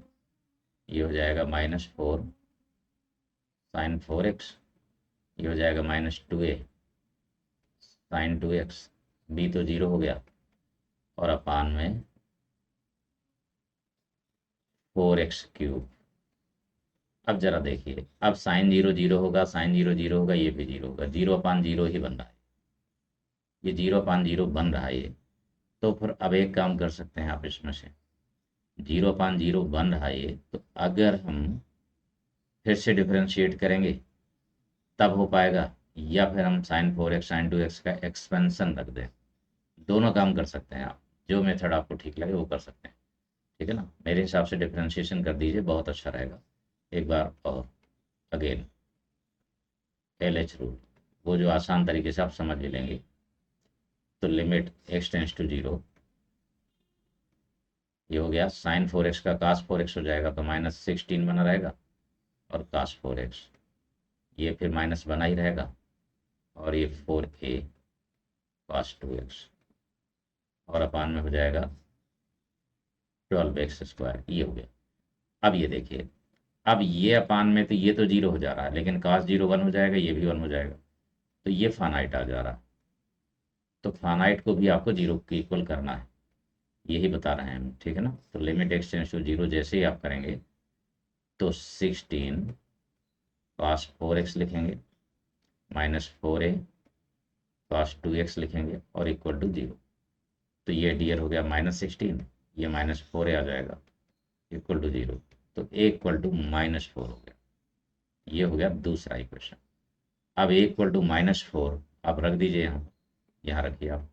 ये हो जाएगा माइनस 4 साइन 4x, ये हो जाएगा minus 2a sine 2x, b तो जीरो हो गया और अपान में 4x क्यूब। अब जरा देखिए, अब साइन जीरो जीरो होगा, साइन जीरो जीरो होगा, ये भी जीरो होगा, जीरो अपान जीरो ही बन रहा है, ये जीरो अपान जीरो बन रहा है ये। तो फिर अब एक काम कर सकते हैं आप इसमें से, जीरो अपान जीरो बन रहा है ये, तो अगर हम फिर से डिफरेंशिएट करेंगे तब हो पाएगा, या फिर हम साइन 4x साइन 2x का एक्सपेंशन रख दें। दोनों काम कर सकते हैं आप, जो मेथड आपको ठीक लगे वो कर सकते हैं, ठीक है ना। मेरे हिसाब से डिफरेंशिएशन कर दीजिए, बहुत अच्छा रहेगा। एक बार और अगेन एल एच रूल, वो जो आसान तरीके से आप समझ भी लेंगे। तो limit x tends to zero, ये हो गया साइन 4x का cos 4x हो जाएगा तो माइनस 16 बना रहेगा और cos 4x, ये फिर माइनस बना ही रहेगा और ये 4a cos 2x और अपान में हो जाएगा 12x स्क्वायर, ये हो गया। अब ये देखिए, अब ये अपान में तो ये तो जीरो हो जा रहा है, लेकिन cos जीरो 1 हो जाएगा, ये भी 1 हो जाएगा, तो ये फानाइट आ जा रहा है। तो फानाइट को भी आपको जीरो के इक्वल करना है, यही बता रहे हैं हम, ठीक है ना। तो limit x tends to zero जैसे ही आप करेंगे तो 16 cos 4x लिखेंगे माइनस 4a cos 2x लिखेंगे और इक्वल टू जीरो। तो ये डियर हो गया माइनस 16, ये माइनस 4a आ जाएगा इक्वल टू जीरो, तो a इक्वल टू माइनस 4 हो गया। ये हो गया दूसरा इक्वेशन। अब a इक्वल टू माइनस 4 आप रख दीजिए यहाँ रखिए आप,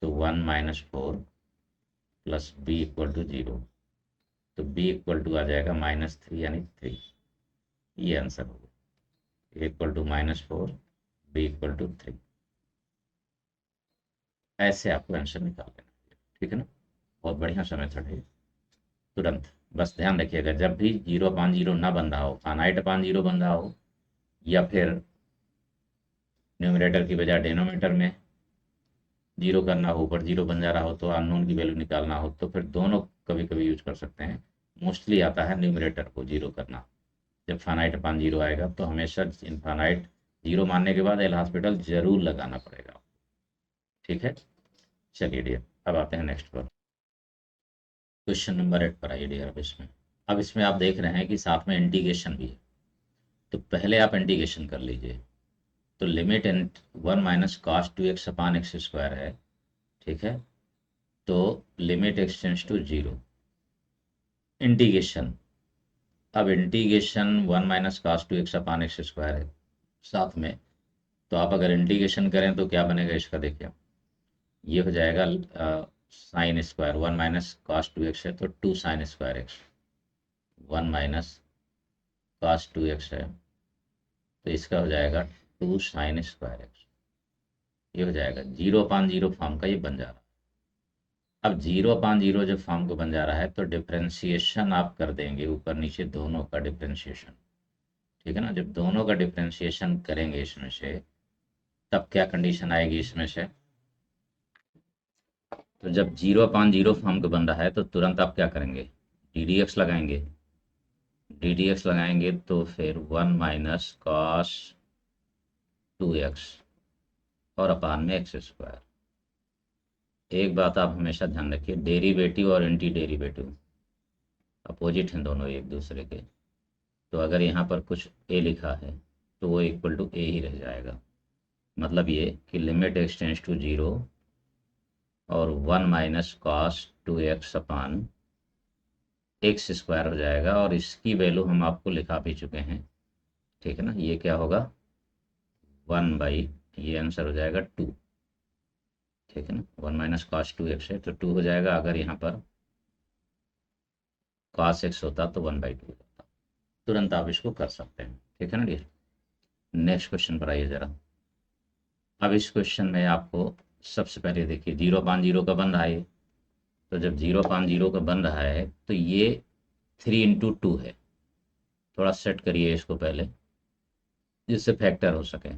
तो 1 minus 4 plus b equal to zero, तो b इक्वल टू आ जाएगा माइनस 3 यानी 3। ये आंसर होगा, a equal to minus 4 b equal to 3। ऐसे आपको आंसर निकाल लेना, ठीक है ना। बहुत बढ़िया सा मेथड है, तुरंत बस ध्यान रखिएगा जब भी जीरो अपान जीरो ना बन रहा हो, फानाइट अपान जीरो बन रहा हो, या फिर न्यूमरेटर की बजाय डिनोमिनेटर में जीरो करना हो, ऊपर जीरो बन जा रहा हो, तो अननोन की वैल्यू निकालना हो, तो फिर दोनों कभी कभी यूज कर सकते हैं। मोस्टली आता है न्यूमरेटर को जीरो करना। जब फानाइट अपान जीरो आएगा तो हमेशा इनफानाइट जीरो मानने के बाद एल हॉस्पिटल जरूर लगाना पड़ेगा, ठीक है। चलिए डियर, अब आते हैं नेक्स्ट पर, क्वेश्चन नंबर 8 पर आइए डियर। अब इसमें आप देख रहे हैं कि साथ में इंटीग्रेशन भी है, तो पहले आप इंटीग्रेशन कर लीजिए। तो limit 1 minus cos 2x upon x square है, ठीक है। तो limit x tends to zero, integration, अब integration 1 minus cos 2x upon x square है साथ में, तो आप अगर इंटीग्रेशन करें तो क्या बनेगा इसका देखिए, ये हो जाएगा sine square 1 minus cos 2x है तो 2 sine square x, 1 minus cos 2x है तो इसका हो जाएगा 2 साइन स्क्वायर एक्स, ये हो जाएगा जीरो अपान जीरो फॉर्म का ये बन जा रहा है। अब जीरो अपान जीरो जब फॉर्म को बन जा रहा है तो डिफ्रेंशिएशन आप कर देंगे ऊपर नीचे दोनों का डिफ्रेंशिएशन, ठीक है ना। जब दोनों का डिफ्रेंशिएशन करेंगे इसमें से, तब क्या कंडीशन आएगी इसमें से, तो जब जीरो अपान जीरो फॉर्म का बन रहा है तो तुरंत आप क्या करेंगे, डी डी एक्स लगाएंगे, डी डी एक्स लगाएंगे तो फिर 1 माइनस कॉस 2x और अपान में एक्स स्क्वायर। एक बात आप हमेशा ध्यान रखिए, डेरिवेटिव और एंटी डेरिवेटिव अपोजिट हैं दोनों एक दूसरे के, तो अगर यहाँ पर कुछ ए लिखा है तो वो इक्वल टू ए ही रह जाएगा। मतलब ये कि limit x tends to zero और 1 minus cos 2x upon x square हो जाएगा, और इसकी वैल्यू हम आपको लिखा भी चुके हैं, ठीक है ना। ये क्या होगा, 1/, ये आंसर हो जाएगा 2, ठीक है ना। 1 माइनस कॉस 2x है तो 2 हो जाएगा। अगर यहाँ पर कॉस x होता तो 1/2 होता। तुरंत आप इसको कर सकते हैं, ठीक है ना डियर। नेक्स्ट क्वेश्चन पर आइए जरा। अब इस क्वेश्चन में आपको सबसे पहले देखिए 0/0 का बन रहा है ये। तो जब 0/0 का बन रहा है तो ये 3 × 2 है। थोड़ा सेट करिए इसको पहले, जिससे फैक्टर हो सके।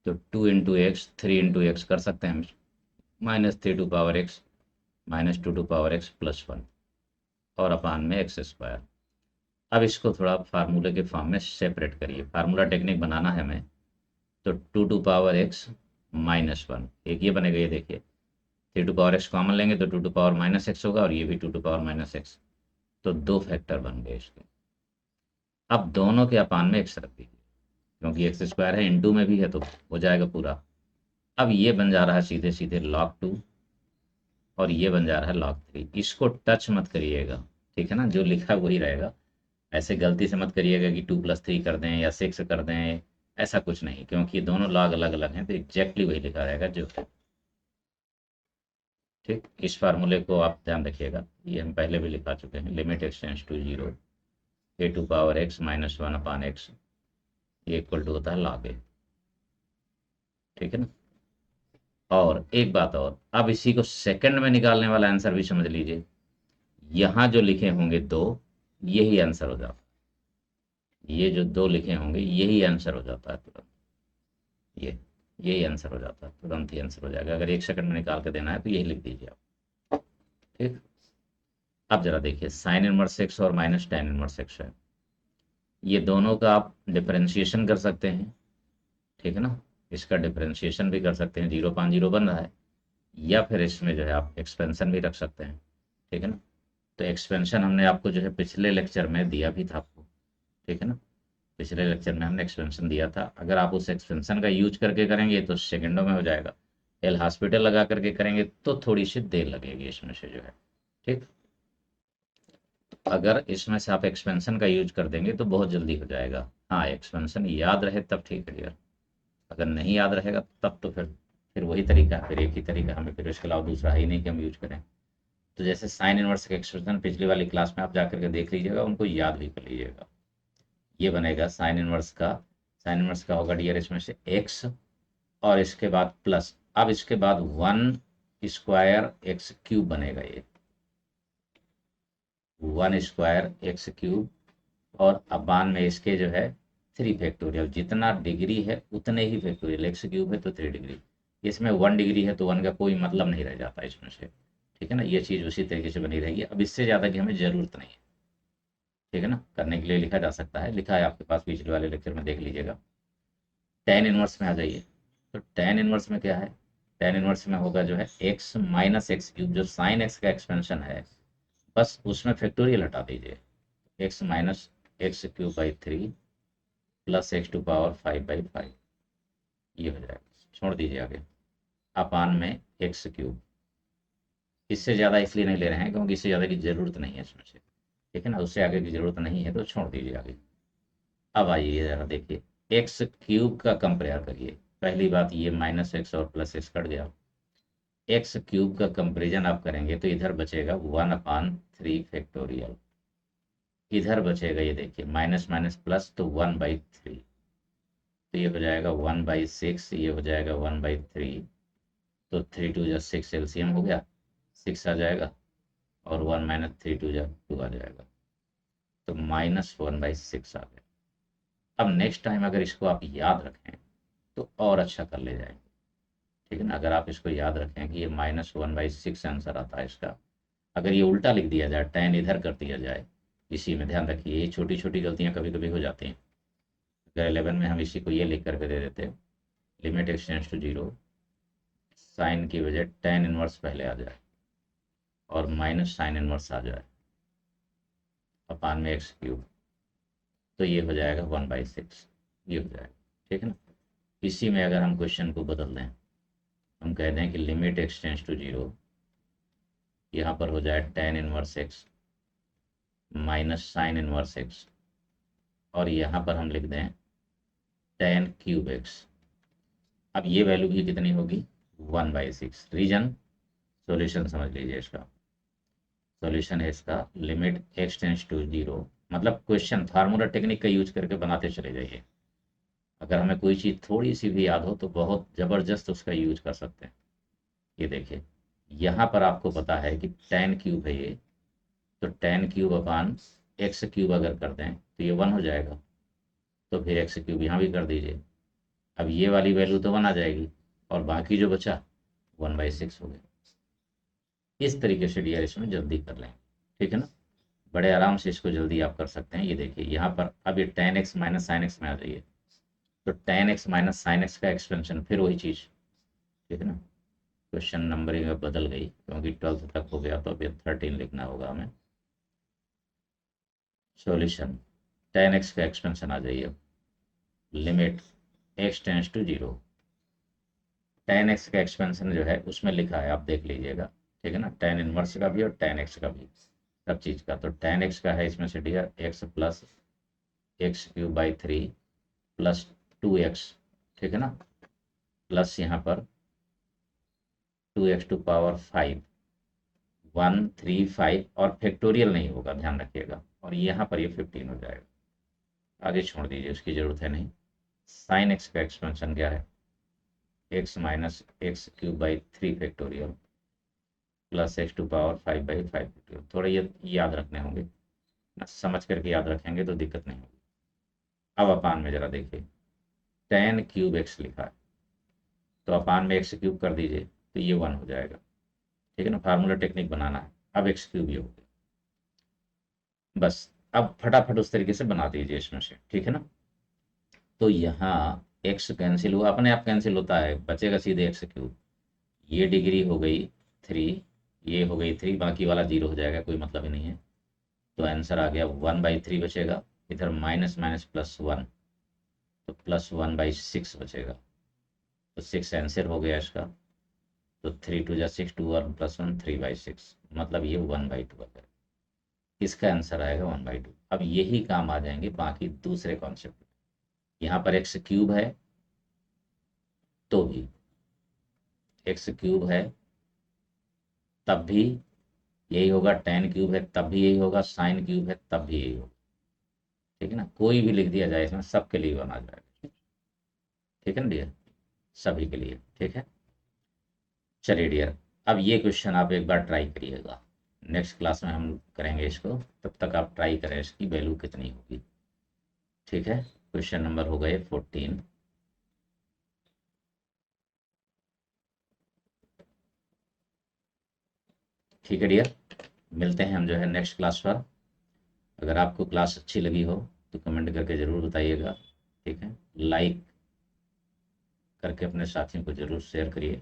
तो 2 × x 3 × x कर सकते हैं हम, -3 to power x -2 to power x +1 और अपान में x²। अब इसको थोड़ा फार्मूले के फॉर्म में सेपरेट करिए। फार्मूला टेक्निक बनाना है हमें। तो 2 टू पावर x -1, एक ये बनेगा, ये देखिए 3 टू पावर x कॉमन लेंगे तो 2 टू पावर -x होगा, और ये भी 2 टू पावर -x। तो 2 फैक्टर बन गए इसके। अब दोनों के अपान में x रख दीजिए, क्योंकि x² है, इनटू में भी है तो हो जाएगा पूरा। अब ये बन जा रहा है सीधे सीधे log 2, और ये बन जा रहा है log 3। इसको टच मत करिएगा, ठीक है ना, जो लिखा है वही रहेगा। ऐसे गलती से मत करिएगा कि 2 + 3 कर दें या 6 कर दें, ऐसा कुछ नहीं, क्योंकि ये दोनों लॉग अलग अलग हैं तो एग्जैक्टली वही लिखा रहेगा जो है, ठीक। इस फार्मूले को आप ध्यान रखिएगा, ये हम पहले भी लिखा चुके हैं। Limit x tends to 0, a⁴ -1/x, ये इक्वल टू होता है log a, ठीक है ना। और एक बात और, अब इसी को सेकंड में निकालने वाला आंसर भी समझ लीजिए। यहाँ जो लिखे होंगे 2, यही आंसर हो जाता है। ये जो 2 लिखे होंगे यही आंसर हो जाता है तुरंत। ये यही आंसर हो जाता है, तुरंत ही आंसर हो जाएगा। अगर 1 सेकंड में निकाल के देना है तो यही लिख दीजिए आप, ठीक। अब जरा देखिए sin−1x और -tan−1x है। ये दोनों का आप डिफरेंशिएशन कर सकते हैं, ठीक है ना। इसका डिफरेंशिएशन भी कर सकते हैं, 0/0 बन रहा है। या फिर इसमें जो है आप एक्सपेंशन भी रख सकते हैं, ठीक है ना। तो एक्सपेंशन हमने आपको जो है पिछले लेक्चर में दिया भी था आपको, ठीक है ना। पिछले लेक्चर में हमने एक्सपेंशन दिया था। अगर आप उस एक्सपेंशन का यूज करके करेंगे तो सेकंडों में हो जाएगा। एल हॉस्पिटल लगा करके करेंगे तो थोड़ी सी देर लगेगी इसमें से जो है, ठीक। अगर इसमें से आप एक्सपेंशन का यूज कर देंगे तो बहुत जल्दी हो जाएगा। हाँ, एक्सपेंशन याद रहे तब ठीक है यार, अगर नहीं याद रहेगा तब तो फिर वही तरीका है, फिर एक ही तरीका हमें, फिर इसके अलावा दूसरा ही नहीं कि हम यूज करें। तो जैसे sin−1 का एक्सप्रेशन पिछली वाली क्लास में आप जाकर के देख लीजिएगा, उनको याद भी कर लीजिएगा। ये बनेगा sin−1 का होगा डियर इसमें से x, और इसके बाद प्लस, अब इसके बाद 1² x³ बनेगा, ये 1² x³, और अपान में इसके जो है 3 फैक्टोरियल। जितना डिग्री है उतने ही फैक्टोरियल, x³ है तो 3 डिग्री, इसमें 1 डिग्री है तो 1 का कोई मतलब नहीं रह जाता इसमें से, ठीक है ना। ये चीज़ उसी तरीके से बनी रहेगी। अब इससे ज़्यादा की हमें ज़रूरत नहीं है, ठीक है ना। करने के लिए लिखा जा सकता है, लिखा है आपके पास, पिछले वाले लेक्चर में देख लीजिएगा। tan इनवर्स में आ जाइए। तो tan इनवर्स में क्या है, tan इनवर्स में होगा जो है x - x³, जो sin x का एक्सपेंशन है, बस उसमें फैक्टोरियल हटा दीजिए। x - x³/3 + x⁵/5, ये हो जाएगा। छोड़ दीजिए आगे, अपान में x³। इससे ज़्यादा इसलिए नहीं ले रहे हैं क्योंकि इससे ज़्यादा की ज़रूरत नहीं है इसमें से, ठीक है ना। उससे आगे की ज़रूरत नहीं है तो छोड़ दीजिए आगे। अब आइए ज़रा देखिए, x³ का कंपेयर करिए। पहली बात, ये -x और +x कट गया। x³ का कंपेरिजन आप करेंगे तो इधर बचेगा 1/3 फैक्टोरियल, इधर बचेगा ये देखिए माइनस माइनस प्लस, तो 1/3, तो ये हो जाएगा 1/6, ये हो जाएगा 1/3। तो 3 × 2 = 6, एलसीएम हो गया, 6 आ जाएगा, और 1 - 3 × 2 आ जाएगा, तो -1/6 आ गया। अब नेक्स्ट टाइम अगर इसको आप याद रखें तो और अच्छा कर ले जाएंगे, ठीक है ना। अगर आप इसको याद रखें कि ये -1/6 आंसर आता है इसका, अगर ये उल्टा लिख दिया जाए, tan इधर कर दिया जाए, इसी में ध्यान रखिए, ये छोटी छोटी गलतियां कभी कभी हो जाती हैं। अगर 11 में हम इसी को ये लिख करके दे देते, limit x tends to 0, sine की वजह tan इनवर्स पहले आ जाए और माइनस साइन इनवर्स आ जाए अपान में x³, तो ये हो जाएगा 1/6, ये हो जाएगा, ठीक है ना। इसी में अगर हम क्वेश्चन को बदल दें, हम कह दें कि लिमिट x टेंड्स टू 0, यहाँ पर हो जाए tan inverse x, minus sine inverse x, और यहाँ पर हम लिख दें टेन क्यूब एक्स। अब ये वैल्यू भी कितनी होगी, 1/6। रीजन, सॉल्यूशन समझ लीजिए इसका। सॉल्यूशन है इसका limit x tends to zero, मतलब क्वेश्चन फार्मूला टेक्निक का यूज करके बनाते चले जाइए। अगर हमें कोई चीज़ थोड़ी सी भी याद हो तो बहुत ज़बरदस्त उसका यूज कर सकते हैं। ये देखिए, यहाँ पर आपको पता है कि टेन क्यूब है ये, तो टेन क्यूब अपान एक्स क्यूब अगर कर दें तो ये 1 हो जाएगा, तो फिर एक्स क्यूब यहाँ भी कर दीजिए। अब ये वाली वैल्यू तो 1 आ जाएगी, और बाकी जो बचा 1/6 हो गया। इस तरीके से डी इसमें जल्दी कर लें, ठीक है ना। बड़े आराम से इसको जल्दी आप कर सकते हैं। ये देखिए यहाँ पर अब ये ten x minus sine x में आ जाइए, तो ten x minus sine x का एक्सपेंशन फिर वही चीज़, ठीक है ना। क्वेश्चन नंबरिंग में बदल गई क्योंकि 12th तक हो गया, तो अभी 13 लिखना होगा हमें। सॉल्यूशन, टेन एक्स का एक्सपेंशन आ जाइए, limit x tends to zero. Tan x का एक्सपेंशन जो है उसमें लिखा है, आप देख लीजिएगा, ठीक है ना। टेन इनवर्स का भी और टेन एक्स का भी, सब चीज़ का। तो टेन एक्स का है इसमें से डियर x plus x cube by three plus 2x, ठीक है ना, प्लस यहाँ पर 2x टू पावर 5, 135, और फैक्टोरियल नहीं होगा, ध्यान रखिएगा। और यहाँ पर ये 15 हो जाएगा, आगे छोड़ दीजिए, उसकी ज़रूरत है नहीं। साइन एक्स का एक्सपेंशन क्या है, x minus x cube by three factorial plus x to power 5/5 factorial. थोड़ा ये याद रखने होंगे ना, समझ करके याद रखेंगे तो दिक्कत नहीं होगी। अब अपान में ज़रा देखिए, टेन क्यूब एक्स लिखा है, तो अपान में एक्स क्यूब कर दीजिए तो ये 1 हो जाएगा, ठीक है ना। फार्मूला टेक्निक बनाना है। अब एक्स क्यूब ये हो गया, बस। अब फटाफट उस तरीके से बना दीजिए इसमें से, ठीक है ना। तो यहाँ एक्स कैंसिल हुआ, अपने आप कैंसिल होता है, बचेगा सीधे एक्स क्यूब। ये डिग्री हो गई 3, ये हो गई 3, बाकी वाला 0 हो जाएगा, कोई मतलब ही नहीं है। तो आंसर आ गया 1/3 बचेगा, इधर माइनस माइनस प्लस 1, तो +1/6 बचेगा। तो 6 आंसर हो गया इसका। तो 3 2 जा 6, 2 और +1 3/6, मतलब ये 1/2 है। इसका आंसर आएगा 1/2। अब यही काम आ जाएंगे बाकी दूसरे कॉन्सेप्ट। यहाँ पर एक्स क्यूब है तो भी, एक्स क्यूब है तब भी यही होगा, टेन क्यूब है तब भी यही होगा, साइन क्यूब है तब भी यही होगा, ठीक है ना। कोई भी लिख दिया जाए इसमें, सबके लिए बना जाएगा, ठीक है ना डियर, सभी के लिए, ठीक है। चलिए डियर, अब ये क्वेश्चन आप एक बार ट्राई करिएगा, नेक्स्ट क्लास में हम करेंगे इसको, तब तक आप ट्राई करें इसकी वैल्यू कितनी होगी, ठीक है। क्वेश्चन नंबर हो गए 14। ठीक है डियर, मिलते हैं हम जो है नेक्स्ट क्लास पर। अगर आपको क्लास अच्छी लगी हो तो कमेंट करके ज़रूर बताइएगा, ठीक है। लाइक करके अपने साथियों को ज़रूर शेयर करिए,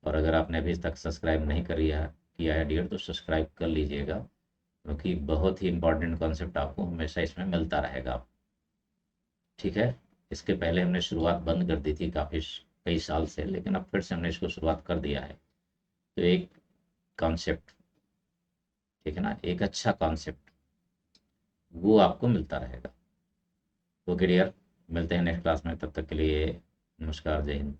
और अगर आपने अभी तक सब्सक्राइब नहीं किया है डियर, तो सब्सक्राइब कर लीजिएगा, क्योंकि बहुत ही इंपॉर्टेंट कॉन्सेप्ट आपको हमेशा इसमें मिलता रहेगा, ठीक है। इसके पहले हमने शुरुआत बंद कर दी थी कई साल से, लेकिन अब फिर से हमने इसको शुरुआत कर दिया है। तो एक कॉन्सेप्ट, ठीक है ना, एक अच्छा कॉन्सेप्ट वो आपको मिलता रहेगा। ओके डियर, मिलते हैं नेक्स्ट क्लास में, तब तक के लिए नमस्कार, जय हिंद।